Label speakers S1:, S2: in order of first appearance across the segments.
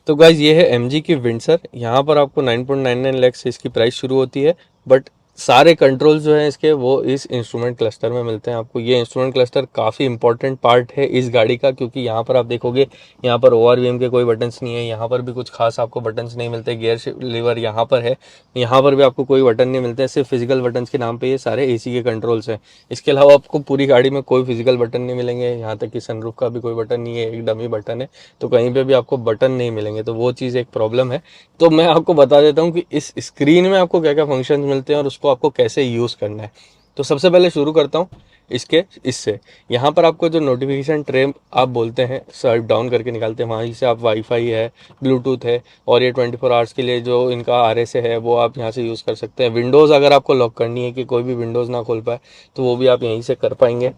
S1: तो गाइज ये है एमजी की विंडसर। यहाँ पर आपको 9.99 लाख से इसकी प्राइस शुरू होती है, बट सारे कंट्रोल जो हैं इसके वो इस इंस्ट्रूमेंट क्लस्टर में मिलते हैं आपको। ये इंस्ट्रूमेंट क्लस्टर काफ़ी इंपॉर्टेंट पार्ट है इस गाड़ी का, क्योंकि यहाँ पर आप देखोगे यहाँ पर ओआरवीएम के कोई बटन्स नहीं है, यहाँ पर भी कुछ खास आपको बटन्स नहीं मिलते। गियर लीवर यहाँ पर है, यहाँ पर भी आपको कोई बटन नहीं मिलते हैं, सिर्फ फिजिकल बटन्स के नाम पे ये सारे एसी के कंट्रोल्स हैं। इसके अलावा आपको पूरी गाड़ी में कोई फिजिकल बटन नहीं मिलेंगे, यहाँ तक कि सनरूफ का भी कोई बटन नहीं है, एक डमी बटन है, तो कहीं पे भी आपको बटन नहीं मिलेंगे, तो वो चीज़ एक प्रॉब्लम है। तो मैं आपको बता देता हूँ कि इस स्क्रीन में आपको क्या क्या फंक्शन मिलते हैं और उसको आपको कैसे यूज़ करना है। तो सबसे पहले शुरू करता हूँ इससे। यहाँ पर आपको जो नोटिफिकेशन ट्रे आप बोलते हैं, स्वाइप डाउन करके निकालते हैं, वहीं से आप वाईफाई है, ब्लूटूथ है, और ये 24 आवर्स के लिए जो इनका RSA है वो आप यहाँ से यूज़ कर सकते हैं। विंडोज़ अगर आपको लॉक करनी है कि कोई भी विंडोज़ ना खोल पाए, तो वो भी आप यहीं से कर पाएंगे।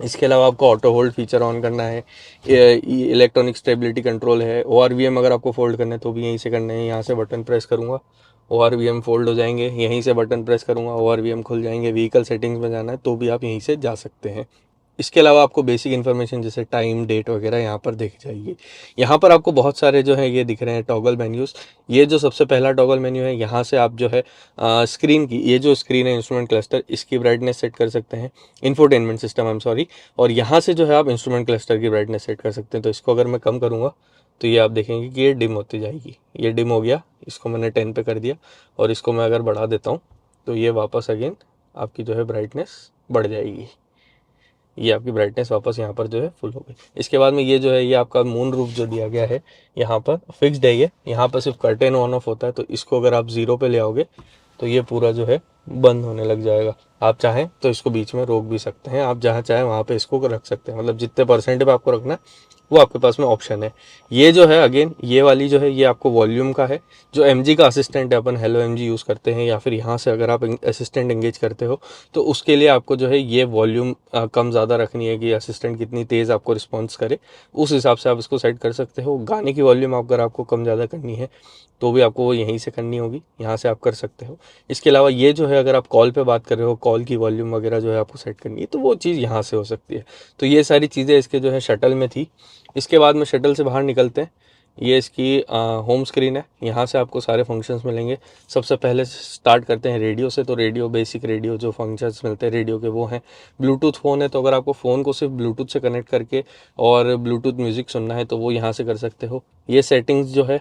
S1: इसके अलावा आपको ऑटो होल्ड फीचर ऑन करना है, इलेक्ट्रॉनिक स्टेबिलिटी कंट्रोल है, ORVM अगर आपको फोल्ड करना है तो भी यहीं से करना है। यहाँ से बटन प्रेस करूँगा, ORVM फोल्ड हो जाएंगे, यहीं से बटन प्रेस करूँगा, ORVM खुल जाएंगे। व्हीकल सेटिंग्स में जाना है तो भी आप यहीं से जा सकते हैं। इसके अलावा आपको बेसिक इन्फॉर्मेशन जैसे टाइम, डेट वगैरह यहाँ पर दिख जाएगी। यहाँ पर आपको बहुत सारे जो है ये दिख रहे हैं टॉगल मेन्यूज़। ये जो सबसे पहला टॉगल मेन्यू है, यहाँ से आप जो है स्क्रीन की, ये जो स्क्रीन है इंस्ट्रूमेंट क्लस्टर, इसकी ब्राइटनेस सेट कर सकते हैं, infotainment system, I am sorry. और यहाँ से जो है आप इंस्ट्रूमेंट क्लस्टर की ब्राइटनेस सेट कर सकते हैं। तो इसको अगर मैं कम करूँगा तो ये आप देखेंगे कि ये डिम होती जाएगी। ये डिम हो गया, इसको मैंने 10 पे कर दिया, और इसको मैं अगर बढ़ा देता हूँ तो ये वापस अगेन आपकी जो है ब्राइटनेस बढ़ जाएगी। ये आपकी ब्राइटनेस वापस यहाँ पर जो है फुल हो गई। इसके बाद में ये जो है ये आपका मून रूफ जो दिया गया है, यहाँ पर फिक्स्ड है ये, यहाँ पर सिर्फ कर्टेन ऑन ऑफ होता है। तो इसको अगर आप 0 पे ले आओगे तो ये पूरा जो है बंद होने लग जाएगा। आप चाहें तो इसको बीच में रोक भी सकते हैं, आप जहाँ चाहें वहाँ पे इसको रख सकते हैं, मतलब जितने परसेंट पे आपको रखना है वो आपके पास में ऑप्शन है। ये जो है अगेन ये वाली जो है ये आपको वॉल्यूम का है। जो MG का असिस्टेंट है, अपन हेलो MG यूज़ करते हैं, या फिर यहाँ से अगर आप असिस्टेंट एंगेज करते हो तो उसके लिए आपको जो है ये वॉल्यूम कम ज़्यादा रखनी है कि असिस्टेंट कितनी तेज़ आपको रिस्पॉन्स करे, उस हिसाब से आप इसको सेट कर सकते हो। गाने की वॉल्यूम अगर आपको कम ज़्यादा करनी है तो भी आपको वो यहीं से करनी होगी, यहाँ से आप कर सकते हो। इसके अलावा ये जो है अगर आप कॉल पे बात कर रहे हो, कॉल की वॉल्यूम वगैरह जो है आपको सेट करनी है, तो वो चीज़ यहाँ से हो सकती है। तो ये सारी चीज़ें इसके जो है शटल में थी। इसके बाद में शटल से बाहर निकलते हैं। ये इसकी होम स्क्रीन है, यहाँ से आपको सारे फंक्शंस मिलेंगे। सबसे पहले स्टार्ट करते हैं रेडियो से। तो रेडियो, बेसिक रेडियो जो फंक्शंस मिलते हैं रेडियो के वो हैं। ब्लूटूथ फ़ोन है, तो अगर आपको फ़ोन को सिर्फ ब्लूटूथ से कनेक्ट करके और ब्लूटूथ म्यूज़िक सुनना है तो वो यहाँ से कर सकते हो। ये सेटिंग्स जो है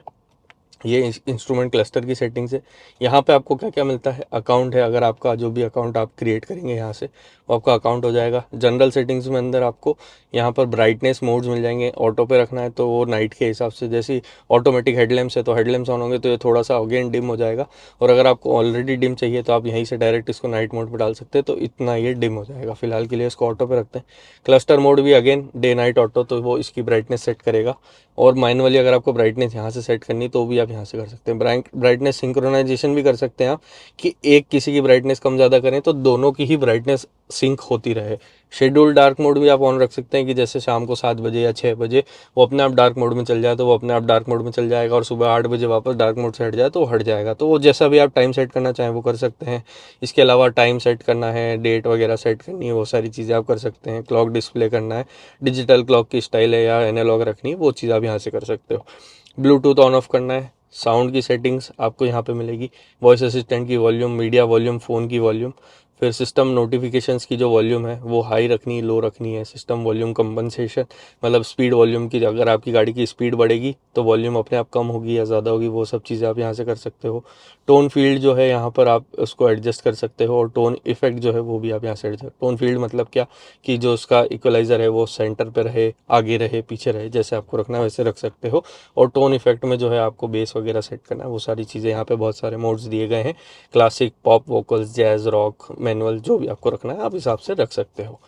S1: ये इंस्ट्रूमेंट क्लस्टर की सेटिंग्स है। यहाँ पे आपको क्या क्या मिलता है, अकाउंट है, अगर आपका जो भी अकाउंट आप क्रिएट करेंगे यहाँ से वो आपका अकाउंट हो जाएगा। जनरल सेटिंग्स में अंदर आपको यहाँ पर ब्राइटनेस मोड्स मिल जाएंगे। ऑटो पे रखना है तो वो नाइट के हिसाब से, जैसे ऑटोमेटिक हेडलैम्प्स है तो हेडलैम्प्स ऑन होंगे तो ये थोड़ा सा अगेन डिम हो जाएगा, और अगर आपको ऑलरेडी डिम चाहिए तो आप यहीं से डायरेक्ट इसको नाइट मोड पर डाल सकते हैं, तो इतना ये डिम हो जाएगा। फिलहाल के लिए इसको ऑटो पे रखते हैं। क्लस्टर मोड भी अगेन डे नाइट ऑटो, तो वो इसकी ब्राइटनेस सेट करेगा। और मैनुअली अगर आपको ब्राइटनेस यहाँ से सेट करनी तो भी आप यहाँ से कर सकते हैं। ब्राइटनेस सिंक्रोनाइजेशन भी कर सकते हैं आप, कि एक किसी की ब्राइटनेस कम ज़्यादा करें तो दोनों की ही ब्राइटनेस सिंक होती रहे। शेड्यूल डार्क मोड भी आप ऑन रख सकते हैं, कि जैसे शाम को 7 बजे या 6 बजे वो अपने आप डार्क मोड में चल जाए तो वो अपने आप डार्क मोड में चल जाएगा, और सुबह 8 बजे वापस डार्क मोड से हट जाए तो वो हट जाएगा। तो वो जैसा भी आप टाइम सेट करना चाहें वो कर सकते हैं। इसके अलावा टाइम सेट करना है, डेट वगैरह सेट करनी है, वो सारी चीज़ें आप कर सकते हैं। क्लॉक डिस्प्ले करना है, डिजिटल क्लॉक की स्टाइल है या एनालॉग रखनी है, वो चीज़ आप यहाँ से कर सकते हो। ब्लूटूथ ऑन ऑफ करना है, साउंड की सेटिंग्स आपको यहाँ पे मिलेगी। वॉइस असिस्टेंट की वॉल्यूम, मीडिया वॉल्यूम, फ़ोन की वॉल्यूम, फिर सिस्टम नोटिफिकेशंस की जो वॉल्यूम है वो हाई रखनी है, लो रखनी है। सिस्टम वॉल्यूम कंपनसेशन, मतलब स्पीड वॉल्यूम की, अगर आपकी गाड़ी की स्पीड बढ़ेगी तो वॉल्यूम अपने आप कम होगी या ज़्यादा होगी, वो सब चीज़ें आप यहाँ से कर सकते हो। टोन फील्ड जो है यहाँ पर आप उसको एडजस्ट कर सकते हो, और टोन इफेक्ट जो है वो भी आप यहाँ से एडजस्ट। टोन फील्ड मतलब क्या, कि जो उसका इक्वलाइज़र है वो सेंटर पे रहे, आगे रहे, पीछे रहे, जैसे आपको रखना है वैसे रख सकते हो। और टोन इफेक्ट में जो है आपको बेस वगैरह सेट करना है, वो सारी चीज़ें यहाँ पे बहुत सारे मोड्स दिए गए हैं। Classic, pop, vocals, jazz, rock, manual, जो भी आपको रखना है आप हिसाब से रख सकते हो।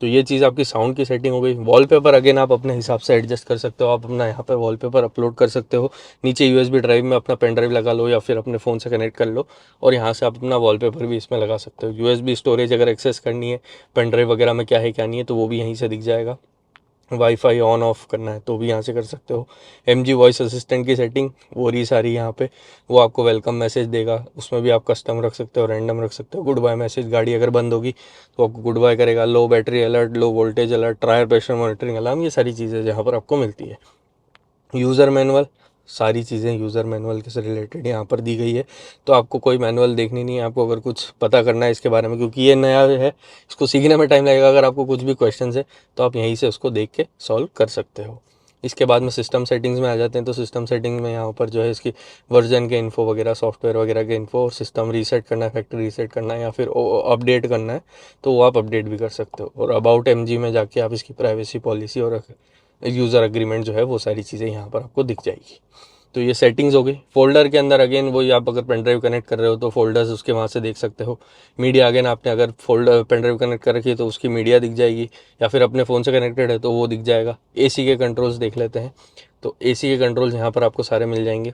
S1: तो ये चीज़ आपकी साउंड की सेटिंग हो गई। वॉलपेपर अगेन आप अपने हिसाब से एडजस्ट कर सकते हो, आप अपना यहाँ पर वॉलपेपर अपलोड कर सकते हो। नीचे USB ड्राइव में अपना पेन ड्राइव लगा लो या फिर अपने फ़ोन से कनेक्ट कर लो, और यहाँ से आप अपना वॉलपेपर भी इसमें लगा सकते हो। USB स्टोरेज अगर एक्सेस करनी है, पेन ड्राइव वगैरह में क्या है क्या नहीं है, तो वो भी यहीं से दिख जाएगा। वाईफाई ऑन ऑफ करना है तो भी यहाँ से कर सकते हो। MG वॉइस असिस्टेंट की सेटिंग वो रही सारी यहाँ पे, वो आपको वेलकम मैसेज देगा, उसमें भी आप कस्टम रख सकते हो, रैंडम रख सकते हो। गुड बाय मैसेज, गाड़ी अगर बंद होगी तो आपको गुड बाय करेगा। Low battery alert, low voltage alert, tyre pressure monitoring alarm, ये सारी चीज़ें जहाँ पर आपको मिलती है। यूज़र मैनुअल, सारी चीज़ें यूज़र मैनुअल के से रिलेटेड यहाँ पर दी गई है। तो आपको कोई मैनुअल देखनी नहीं है, आपको अगर कुछ पता करना है इसके बारे में, क्योंकि ये नया है, इसको सीखने में टाइम लगेगा। अगर आपको कुछ भी क्वेश्चन है तो आप यहीं से उसको देख के सॉल्व कर सकते हो। इसके बाद में सिस्टम सेटिंग्स में आ जाते हैं। तो सिस्टम सेटिंग में यहाँ पर जो है इसकी वर्जन के इन्फो वगैरह, सॉफ्टवेयर वगैरह के इन्फो, और सिस्टम रीसेट करना है, फैक्ट्री रीसेट करना है, या फिर अपडेट करना है तो वो आप अपडेट भी कर सकते हो। और अबाउट एमजी में जाके आप इसकी प्राइवेसी पॉलिसी और यूज़र अग्रीमेंट जो है वो सारी चीज़ें यहाँ पर आपको दिख जाएगी। तो ये सेटिंग्स हो गई। फोल्डर के अंदर अगेन वही, आप अगर पेन ड्राइव कनेक्ट कर रहे हो तो फोल्डर्स उसके वहाँ से देख सकते हो। मीडिया अगेन आपने अगर फोल्डर पेन ड्राइव कनेक्ट कर रखी है तो उसकी मीडिया दिख जाएगी, या फिर अपने फ़ोन से कनेक्टेड है तो वो दिख जाएगा। एसी के कंट्रोल्स देख लेते हैं। तो एसी के कंट्रोल्स यहाँ पर आपको सारे मिल जाएंगे।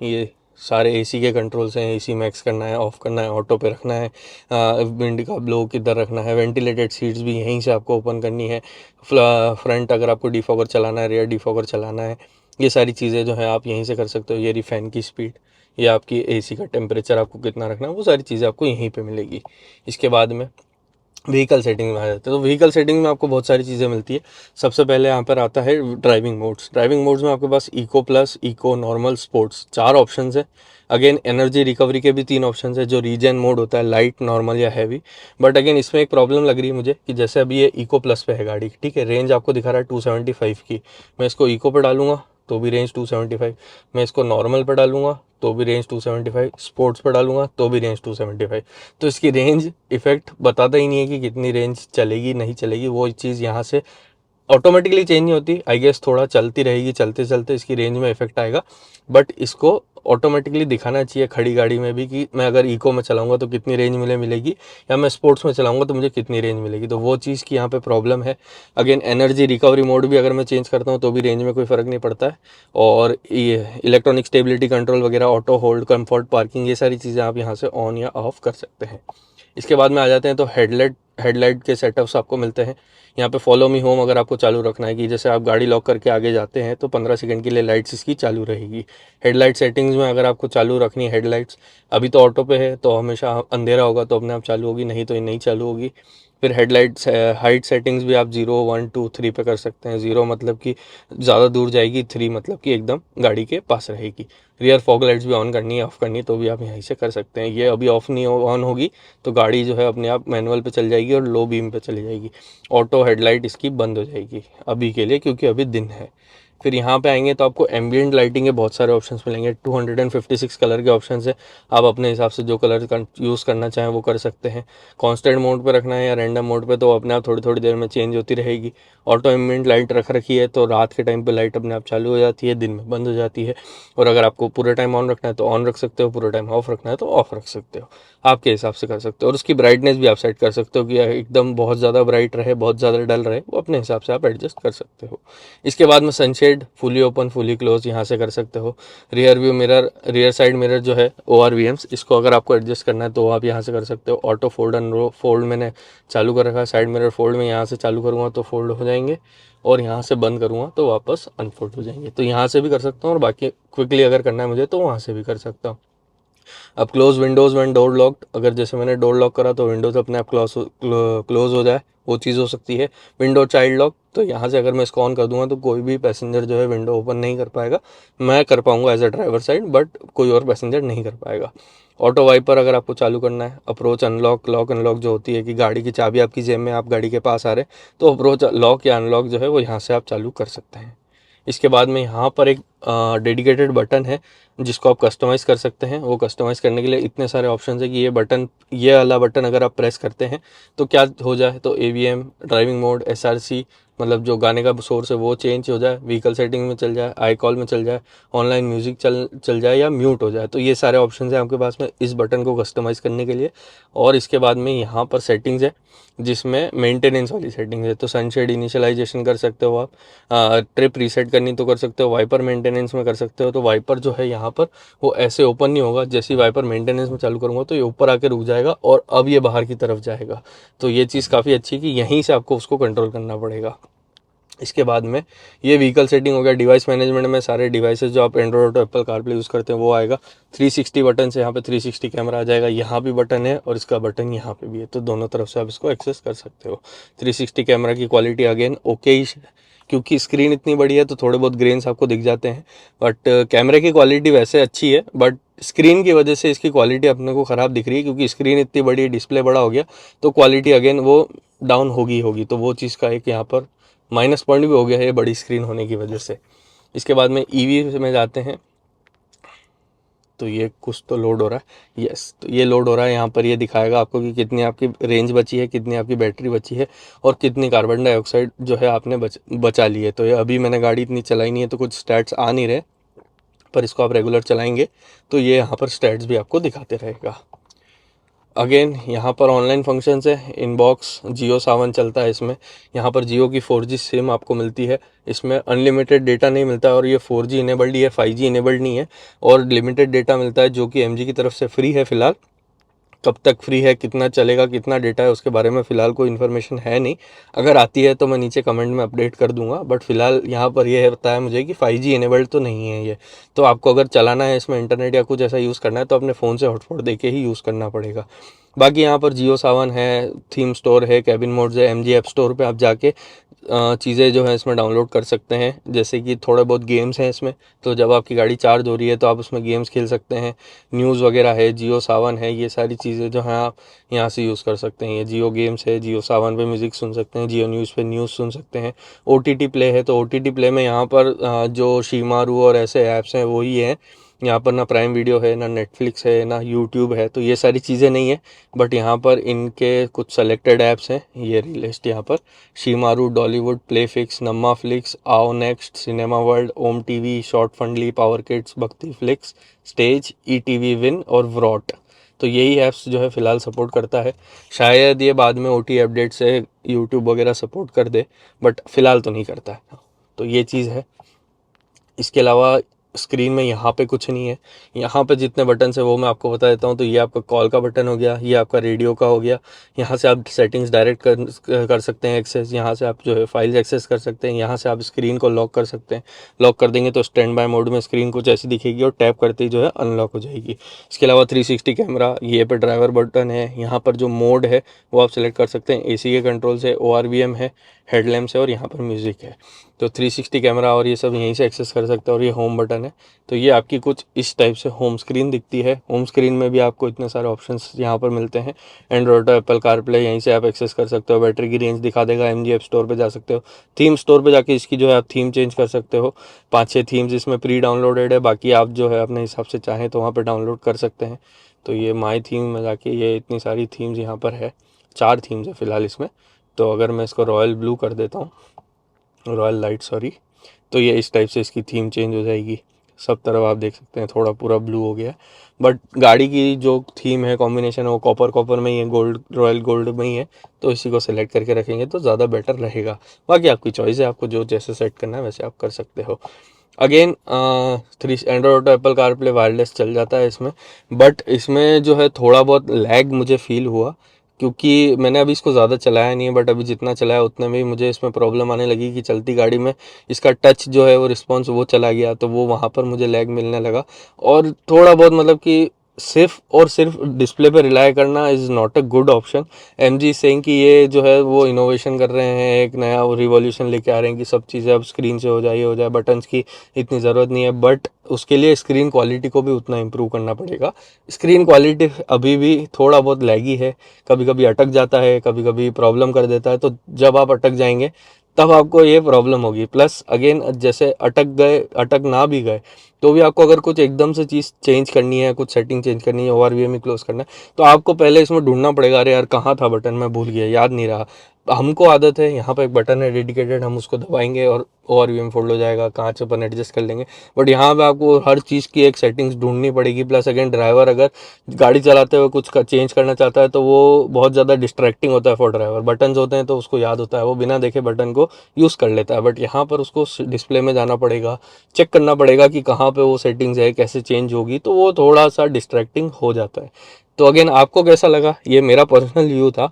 S1: ये सारे एसी के कंट्रोल्स हैं। एसी मैक्स करना है, ऑफ करना है, ऑटो पे रखना है, विंड का ब्लो किधर रखना है, वेंटिलेटेड सीट्स भी यहीं से आपको ओपन करनी है, फ्रंट अगर आपको डिफॉगर चलाना है, रियर डिफॉगर चलाना है, ये सारी चीज़ें जो है आप यहीं से कर सकते हो। ये रही फैन की स्पीड, ये आपकी एसी का टेम्परेचर आपको कितना रखना है, वो सारी चीज़ें आपको यहीं पे मिलेगी। इसके बाद में व्हीकल सेटिंग में आ जाते हैं। तो व्हीकल सेटिंग में आपको बहुत सारी चीज़ें मिलती है। सबसे पहले यहाँ पर आता है ड्राइविंग मोड्स। ड्राइविंग मोड्स में आपके पास eco plus, eco, normal, sports, 4 options है। अगेन एनर्जी रिकवरी के भी 3 ऑप्शंस है, जो रीजन मोड होता है, लाइट, नॉर्मल या हैवी। बट अगेन इसमें एक प्रॉब्लम लग रही है मुझे कि जैसे अभी ये इको प्लस पे है गाड़ी, ठीक है, रेंज आपको दिखा रहा है 275 की। मैं इसको इको पे डालूंगा तो भी रेंज 275, मैं इसको नॉर्मल पे डालूंगा तो भी रेंज 275, स्पोर्ट्स पे डालूंगा तो भी रेंज 275। तो इसकी रेंज इफेक्ट बताता ही नहीं है कि कितनी रेंज चलेगी नहीं चलेगी। वो चीज़ यहाँ से ऑटोमेटिकली चेंज नहीं होती, आई गेस थोड़ा चलती रहेगी, चलते चलते इसकी रेंज में इफेक्ट आएगा। बट इसको ऑटोमेटिकली दिखाना चाहिए खड़ी गाड़ी में भी कि मैं अगर इको में चलाऊंगा तो कितनी रेंज मिलेगी, या मैं स्पोर्ट्स में चलाऊंगा तो मुझे कितनी रेंज मिलेगी। तो वो चीज़ की यहाँ पे प्रॉब्लम है। अगेन एनर्जी रिकवरी मोड भी अगर मैं चेंज करता हूँ तो भी रेंज में कोई फ़र्क नहीं पड़ता है। और ये इलेक्ट्रॉनिक स्टेबिलिटी कंट्रोल वगैरह, ऑटो होल्ड, कंफर्ट, पार्किंग, ये सारी चीज़ें आप यहाँ से ऑन या ऑफ कर सकते हैं। इसके बाद में आ जाते हैं तो हेडलाइट के सेटअप्स आपको मिलते हैं। यहाँ पे फॉलो मी होम अगर आपको चालू रखना है कि जैसे आप गाड़ी लॉक करके आगे जाते हैं तो 15 सेकंड के लिए लाइट्स इसकी चालू रहेगी। हेडलाइट सेटिंग्स में अगर आपको चालू रखनी है हेडलाइट्स, अभी तो ऑटो पे है तो हमेशा अंधेरा होगा तो अपने आप चालू होगी, नहीं तो ये नहीं चालू होगी। फिर हेडलाइट्स हाइट सेटिंग्स भी आप 0, 1, 2, 3 पे कर सकते हैं। 0 मतलब कि ज़्यादा दूर जाएगी, 3 मतलब कि एकदम गाड़ी के पास रहेगी। रियर फॉग लाइट्स भी ऑन करनी है, ऑफ करनी है तो भी आप यहीं से कर सकते हैं। ये अभी ऑफ नहीं ऑन होगी तो गाड़ी जो है अपने आप मैनुअल पे चल जाएगी और लो बीम पे चली जाएगी। ऑटो हेडलाइट इसकी बंद हो जाएगी अभी के लिए, क्योंकि अभी दिन है। फिर यहाँ पे आएंगे तो आपको एम्बियंट लाइटिंग के बहुत सारे ऑप्शंस मिलेंगे। 256 कलर के ऑप्शंस है, आप अपने हिसाब से जो कलर यूज़ करना चाहें वो कर सकते हैं। कांस्टेंट मोड पे रखना है या रैंडम मोड पे तो अपने आप थोड़ी थोड़ी देर में चेंज होती रहेगी। ऑटो एम्बियंट लाइट रख रखी है तो रात के टाइम पे लाइट अपने आप चालू हो जाती है, दिन में बंद हो जाती है। और अगर आपको पूरे टाइम ऑन रखना है तो ऑन रख सकते हो, पूरे टाइम ऑफ रखना है तो ऑफ रख सकते हो, आपके हिसाब से कर सकते हो। और उसकी ब्राइटनेस भी आप सेट कर सकते हो कि एकदम बहुत ज़्यादा ब्राइट रहे, बहुत ज़्यादा डल रहे, वो अपने हिसाब से आप एडजस्ट कर सकते हो। इसके बाद में sunshade fully open fully close यहाँ से कर सकते हो। Rear view mirror, rear side mirror जो है ORVMs, इसको अगर आपको एडजस्ट करना है तो आप यहाँ से कर सकते हो। ऑटो फोल्ड अनरो फोल्ड मैंने चालू कर रखा है, साइड मिरर फोल्ड में यहाँ से चालू करूँगा तो फोल्ड हो जाएंगे, और यहाँ से बंद करूँगा तो वापस अनफोल्ड हो जाएंगे। तो यहाँ से भी कर सकता हूँ, और बाकी क्विकली अगर करना है मुझे तो वहाँ से भी कर सकता हूँ। अब close Windows when door locked, अगर जैसे मैंने डोर लॉक करा तो विंडोज़ अपने आप क्लोज हो जाए, वो चीज़ हो सकती है। विंडो चाइल्ड लॉक, तो यहाँ से अगर मैं इसको ऑन कर दूंगा तो कोई भी पैसेंजर जो है विंडो ओपन नहीं कर पाएगा। मैं कर पाऊंगा as a driver side, but कोई और पैसेंजर नहीं कर पाएगा। ऑटो वाइपर अगर आपको चालू करना है। अप्रोच अनलॉक, लॉक अनलॉक जो होती है कि गाड़ी की चाबी आपकी जेब में, आप गाड़ी के पास आ रहे हैं तो अप्रोच लॉक या अनलॉक जो है वो यहाँ से आप चालू कर सकते हैं। इसके बाद में यहाँ पर एक डेडिकेटेड बटन है जिसको आप कस्टमाइज़ कर सकते हैं। वो कस्टमाइज़ करने के लिए इतने सारे ऑप्शन है कि ये बटन, ये वाला बटन अगर आप प्रेस करते हैं तो क्या हो जाए, तो AVM, ड्राइविंग मोड, SRC मतलब जो गाने का सोर्स है वो चेंज हो जाए, व्हीकल सेटिंग में चल जाए, आई कॉल में चल जाए, ऑनलाइन म्यूजिक चल जाए, या म्यूट हो जाए। तो ये सारे ऑप्शन हैं आपके पास में इस बटन को कस्टमाइज़ करने के लिए। और इसके बाद में यहाँ पर सेटिंग्स है जिसमें मेंटेनेंस वाली सेटिंग है। तो सनशेड इनिशियलाइजेशन कर सकते हो आप, ट्रिप रीसेट करनी तो कर सकते हो, वाइपर मेंटेनेंस में कर सकते हो। तो वाइपर जो है यहाँ पर वो ऐसे ओपन नहीं होगा, जैसे ही वाइपर मेंटेनेंस में चालू करूँगा तो ये ऊपर आके रुक जाएगा और अब ये बाहर की तरफ जाएगा। तो ये चीज़ काफ़ी अच्छी कि यहीं से आपको उसको कंट्रोल करना पड़ेगा। इसके बाद में ये व्हीकल सेटिंग हो गया। डिवाइस मैनेजमेंट में सारे डिवाइसेस जो आप एंड्रॉइड और एप्पल कारप्ले यूज़ करते हैं वो आएगा। 360 बटन से यहाँ पे 360 कैमरा आ जाएगा, यहाँ भी बटन है और इसका बटन यहाँ पे भी है, तो दोनों तरफ से आप इसको एक्सेस कर सकते हो। 360 कैमरा की क्वालिटी अगेन ओके ही क्योंकि स्क्रीन इतनी बड़ी है तो थोड़े बहुत ग्रेन्स आपको दिख जाते हैं। बट कैमरे की क्वालिटी वैसे अच्छी है, बट स्क्रीन की वजह से इसकी क्वालिटी अपने को ख़राब दिख रही है, क्योंकि स्क्रीन इतनी बड़ी, डिस्प्ले बड़ा हो गया तो क्वालिटी अगेन वो डाउन होगी। तो वो चीज़ का एक यहाँ पर माइनस पॉइंट भी हो गया है बड़ी स्क्रीन होने की वजह से। इसके बाद में ईवी में जाते हैं, तो ये कुछ तो लोड हो रहा है, यस, तो ये लोड हो रहा है। यहाँ पर ये दिखाएगा आपको कि कितनी आपकी रेंज बची है, कितनी आपकी बैटरी बची है और कितनी कार्बन डाइऑक्साइड जो है आपने बचा ली है। तो ये अभी मैंने गाड़ी इतनी चलाई नहीं है तो कुछ स्टैट्स आ नहीं रहे, पर इसको आप रेगुलर चलाएंगे तो ये यहाँ पर स्टैट्स भी आपको दिखाते रहेगा। अगेन यहाँ पर ऑनलाइन फंक्शंस है, इनबॉक्स, जियो सावन चलता है इसमें। यहाँ पर जियो की 4G सिम आपको मिलती है, इसमें अनलिमिटेड डेटा नहीं मिलता और ये 4G इनेबल्ड ही है, 5G इनेबल्ड नहीं है। और लिमिटेड डेटा मिलता है जो कि MG की तरफ से फ्री है फिलहाल। कब तक फ्री है, कितना चलेगा, कितना डेटा है, उसके बारे में फ़िलहाल कोई इन्फॉर्मेशन है नहीं। अगर आती है तो मैं नीचे कमेंट में अपडेट कर दूंगा, बट फिलहाल यहाँ पर ये है बताया मुझे कि 5G इनेबल्ड तो नहीं है ये। तो आपको अगर चलाना है इसमें इंटरनेट या कुछ ऐसा यूज़ करना है तो अपने फ़ोन से हॉटस्पॉट दे के ही यूज़ करना पड़ेगा। बाकी यहाँ पर जियो सावन है, थीम स्टोर है, कैबिन मोड्स है, MG ऐप स्टोर पे आप जाके चीज़ें जो है इसमें डाउनलोड कर सकते हैं। जैसे कि थोड़े बहुत गेम्स हैं इसमें, तो जब आपकी गाड़ी चार्ज हो रही है तो आप उसमें गेम्स खेल सकते हैं। न्यूज़ वगैरह है, जियो सावन है, ये सारी चीज़ें जो हैं आप यहाँ से यूज़ कर सकते हैं। ये जियो गेम्स है, जियो सावन पे म्यूज़िक सुन सकते हैं, जियो न्यूज़ पे न्यूज़ सुन सकते हैं। OTT प्ले है, तो OTT प्ले में यहाँ पर जो शीमारू और ऐसे ऐप्स हैं वही हैं। यहाँ पर ना प्राइम वीडियो है, ना नेटफ्लिक्स है, ना यूट्यूब है, तो ये सारी चीज़ें नहीं है। बट यहाँ पर इनके कुछ सेलेक्टेड ऐप्स हैं, ये लिस्ट यहाँ पर: शीमारू, डॉलीवुड, प्लेफिक्स, नम्मा फ्लिक्स, आओ नेक्स्ट, सिनेमा वर्ल्ड, ओम टीवी, शॉर्ट फंडली, पावर किड्स, भक्ति फ्लिक्स, स्टेज, ETV विन और व्रॉट। तो यही ऐप्स जो है फ़िलहाल सपोर्ट करता है। शायद ये बाद में OT अपडेट से यूट्यूब वगैरह सपोर्ट कर दे, बट फ़िलहाल तो नहीं करता है। तो ये चीज़ है। इसके अलावा स्क्रीन में यहाँ पे कुछ नहीं है। यहाँ पे जितने बटन है वो मैं आपको बता देता हूँ। तो ये आपका कॉल का बटन हो गया, ये आपका रेडियो का हो गया। यहाँ से आप सेटिंग्स डायरेक्ट कर सकते हैं एक्सेस। यहाँ से आप जो है फाइल्स एक्सेस कर सकते हैं। यहाँ से आप स्क्रीन को लॉक कर सकते हैं। लॉक कर देंगे तो स्टैंड बाय मोड में स्क्रीन कुछ ऐसी दिखेगी और टैप करते ही जो है अनलॉक हो जाएगी। इसके अलावा 360 कैमरा, ये पे ड्राइवर बटन है। यहाँ पर जो मोड है वो आप सेलेक्ट कर सकते हैं। AC के कंट्रोल से, ORVM है, हेडलैम्प्स है और यहाँ पर म्यूज़िक है। तो 360 कैमरा और ये सब यहीं से एक्सेस कर सकते हैं। और ये होम बटन है। तो ये आपकी कुछ इस टाइप से होम स्क्रीन दिखती है। होम स्क्रीन में भी आपको इतने सारे ऑप्शंस यहाँ पर मिलते हैं। एंड्रॉयड, एप्पल कारप्ले यहीं से आप एक्सेस कर सकते हो। बैटरी की रेंज दिखा देगा। MG ऐप स्टोर पे जा सकते हो। थीम स्टोर पे जाके इसकी जो है आप थीम चेंज कर सकते हो। 5-6 थीम्स इसमें प्री डाउनलोडेड है, बाकी आप जो है अपने हिसाब से चाहें तो वहाँ पर डाउनलोड कर सकते हैं। तो ये माई थीम में जाके ये इतनी सारी थीम्स यहाँ पर है। 4 थीम्स है फ़िलहाल इसमें। तो अगर मैं इसको रॉयल ब्लू कर देता हूँ, रॉयल लाइट सॉरी, तो ये इस टाइप से इसकी थीम चेंज हो जाएगी। सब तरफ आप देख सकते हैं थोड़ा पूरा ब्लू हो गया है। बट गाड़ी की जो थीम है, कॉम्बिनेशन है, वो कॉपर में ही है, गोल्ड, रॉयल गोल्ड में ही है। तो इसी को सेलेक्ट करके रखेंगे तो ज़्यादा बेटर रहेगा। बाकी आपकी चॉइस है, आपको जो जैसे सेट करना है वैसे आप कर सकते हो। Again Android auto, Apple CarPlay wireless चल जाता है इसमें। बट इसमें जो है थोड़ा बहुत लैग मुझे फील हुआ, क्योंकि मैंने अभी इसको ज़्यादा चलाया नहीं है। बट अभी जितना चलाया उतने में ही मुझे इसमें प्रॉब्लम आने लगी कि चलती गाड़ी में इसका टच जो है वो रिस्पॉन्स वो चला गया, तो वो वहाँ पर मुझे लैग मिलने लगा। और थोड़ा बहुत मतलब कि सिर्फ और सिर्फ डिस्प्ले पे रिलाई करना is not a good option. MG saying कि ये जो है वो इनोवेशन कर रहे हैं, एक नया रिवॉल्यूशन लेके आ रहे हैं कि सब चीज़ें अब स्क्रीन से हो जाए, बटन्स की इतनी ज़रूरत नहीं है। बट उसके लिए स्क्रीन क्वालिटी को भी उतना इम्प्रूव करना पड़ेगा। स्क्रीन क्वालिटी अभी भी थोड़ा बहुत लैगी है, कभी कभी अटक जाता है, कभी कभी प्रॉब्लम कर देता है। तो जब आप अटक जाएंगे तब आपको ये प्रॉब्लम होगी। प्लस अगेन जैसे अटक ना भी गए तो भी आपको अगर कुछ एकदम से चीज़ चेंज करनी है, कुछ सेटिंग चेंज करनी है, ORVM क्लोज करना है, तो आपको पहले इसमें ढूंढना पड़ेगा, अरे यार कहाँ था बटन, मैं भूल गया, याद नहीं रहा। हमको आदत है यहाँ पर एक बटन है डेडिकेटेड, हम उसको दबाएंगे और ORVM फोल्ड हो जाएगा, कांच अपन एडजस्ट कर लेंगे। बट यहाँ पे आपको हर चीज़ की एक सेटिंग्स ढूंढनी पड़ेगी। प्लस अगेन ड्राइवर अगर गाड़ी चलाते हुए कुछ चेंज करना चाहता है तो वो बहुत ज़्यादा डिस्ट्रैक्टिंग होता है फॉर ड्राइवर। बटन्स होते हैं तो उसको याद होता है, वो बिना देखे बटन को यूज़ कर लेता है। बट यहाँ पर उसको डिस्प्ले में जाना पड़ेगा, चेक करना पड़ेगा कि कहाँ पे वो सेटिंग्स है, कैसे चेंज होगी, तो वो थोड़ा सा डिस्ट्रैक्टिंग हो जाता है। तो अगेन आपको कैसा लगा, ये मेरा पर्सनल व्यू था।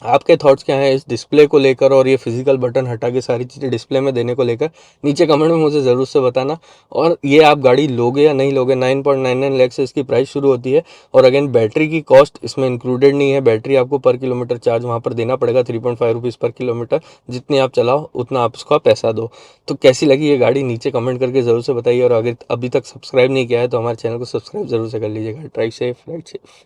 S1: आपके थॉट्स क्या हैं इस डिस्प्ले को लेकर और ये फिजिकल बटन हटा के सारी चीज़ें डिस्प्ले में देने को लेकर, नीचे कमेंट में मुझे ज़रूर से बताना। और ये आप गाड़ी लोगे या नहीं लोगे, 9.99 लाख से इसकी प्राइस शुरू होती है। और अगेन बैटरी की कॉस्ट इसमें इंक्लूडेड नहीं है, बैटरी आपको पर किलोमीटर चार्ज वहाँ पर देना पड़ेगा 3.5 रुपीज़ पर किलोमीटर। जितनी आप चलाओ उतना आप उसका पैसा दो। तो कैसी लगी ये गाड़ी नीचे कमेंट करके ज़रूर से बताइए। और अगर अभी तक सब्सक्राइब नहीं किया है तो हमारे चैनल को सब्सक्राइब जरूर से कर लीजिएगा। Drive safe, ride safe.